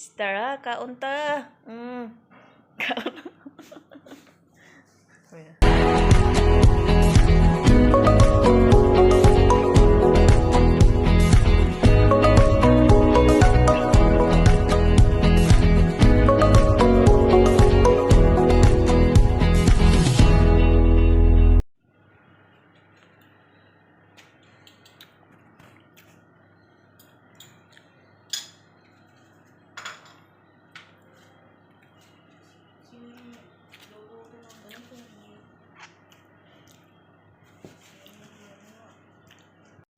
Tara, kaon ta. Kaon.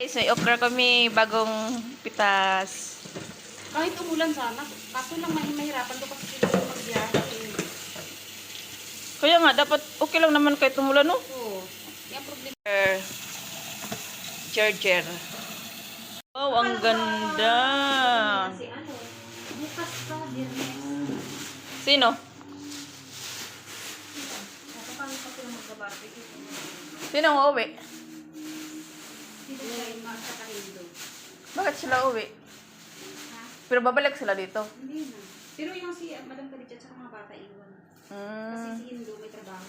Guys, may okra kami, bagong pitas. Kahit umulan sana, kaso lang mahirapan ko kasi sila magbiyahe. Kaya nga, dapat okay lang naman kahit tumulan, no? Oo. Yung problema. Charger. Oh, ang ganda. Kasi ano, bukas pa, Biyernes. Sino? Napapangit pa sila magka-barbecue. Sino ang uuwi? Sino siya yung sa Hindo? Bakit sila uuwi? Ha? Pero babalik sila dito. Hindi na. Pero yung si Madam Kalichat sa mga bata iwan. Kasi si Hindo may trabaho.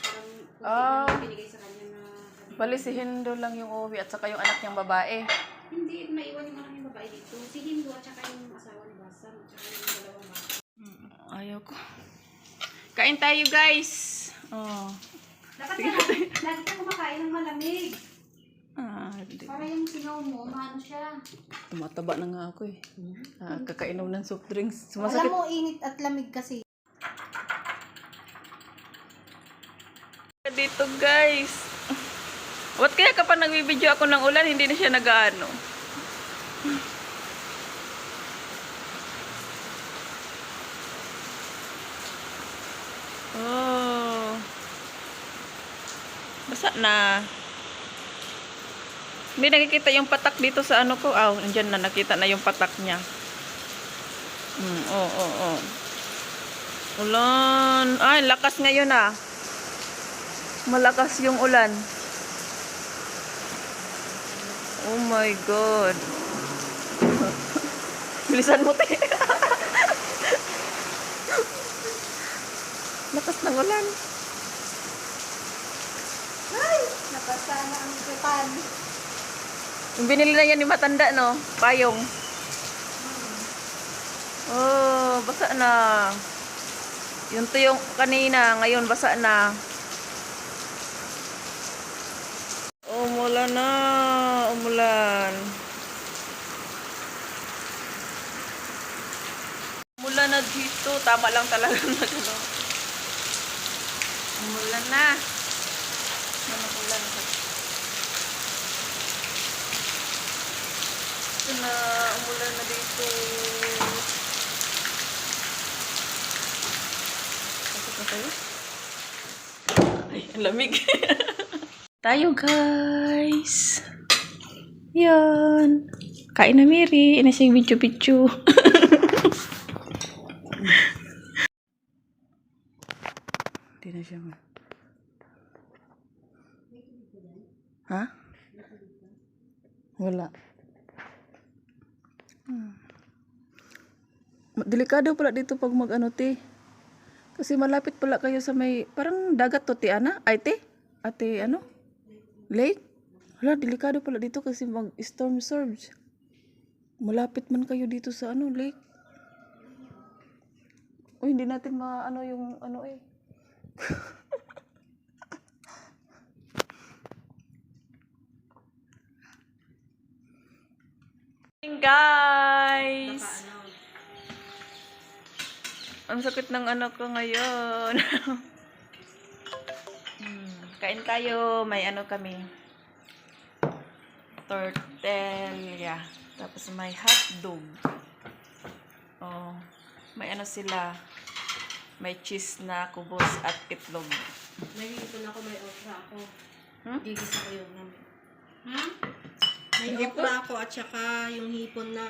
Parang kunti lang yung binigay sa kanya na... Bali si Hindo lang yung uuwi at saka yung anak niyang babae. Hindi, maiwan yung anak yung babae dito. Si Hindo at saka yung asawa ni Basang at saka yung dalawang bata. Ayaw ko. Kain tayo, guys. Oh. Dapat lagi kang kumakain ng malamig. Hindi. Para yung singaw mo, maano siya. Tumataba na nga ako eh. Kakainom ng soft drinks. Alam Sumasakit. mo, init at lamig kasi. Dito, guys. What kaya kapag nagbibideo ako ng ulan, hindi na siya nag-ano? Oh. Basa na. Hindi nakikita yung patak dito sa ano ko. Nandiyan na. Nakita na yung patak niya. Oo. Ulan. Ay, lakas ngayon ah. Malakas yung ulan. Oh my God. Bilisan mo, te. Lakas ng ulan. Ay! Napasa na ang kutan. Yung binili na yan ni matanda, no? Payong. Oh, basa na. Yung tuyong kanina, ngayon basa na. Umulan na. Umulan. Umulan na dito. Tama lang talaga na ano. Umulan na. Umulan na. Umulan na dito. Pasok na tayo. Ay, ang lamig. Tayo, guys. Yan. Kain na, Mary. Ina siyang video-video. Hindi na siya. Ha? Wala. Delikado pala dito pag mag-ano, te. Kasi malapit pala kayo sa may, parang dagat to, te, ana? Ay, te? Ate, ano? Lake? Wala, delikado pala dito kasi mag-storm surge. Malapit man kayo dito sa, ano, lake. Uy, hindi natin ano yung, ano eh. Guys! Ang sakit ng anak ko ngayon. Kain tayo. May ano kami. Tortilla. Tapos may hotdog. Oh, may ano sila. May cheese na kubos at itlog. May hipon ako, may okra ako. Gigisa ko yung namin. May Hipon? okra ako at saka yung hipon na...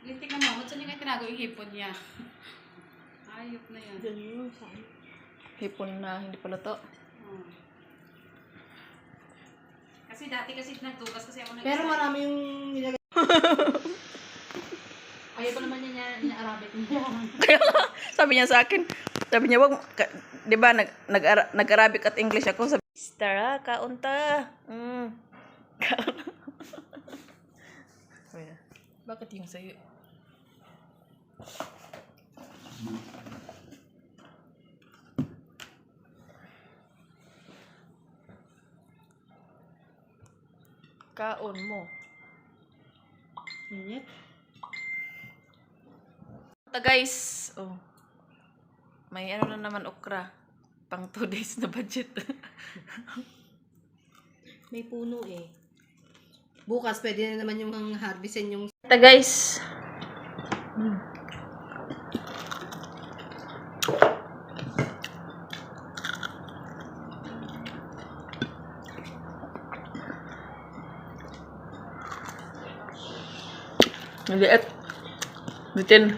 Tingnan mo, saan niya kayo tinago yung hipon niya? Ayop na yan. Diyan yun, saan? Hipon na hindi pa luto. Kasi dati kasi nagtukas kasi ako nag-isa. Pero marami yung nilagay. Ayaw pa naman niya Arabic niya. Kaya sabi niya sa akin, sabi niya, wag, di ba, nag-Arabic at English ako. Sabi, Star, kaunta. Kaun. Bakit yung sa'yo? Kaon mo. Init. Ito guys, oh. May ano na naman okra. Pang 2 days na budget. May puno eh. Bukas pwede na naman yung harvestin yung... Ito guys. Maliit. Bitin.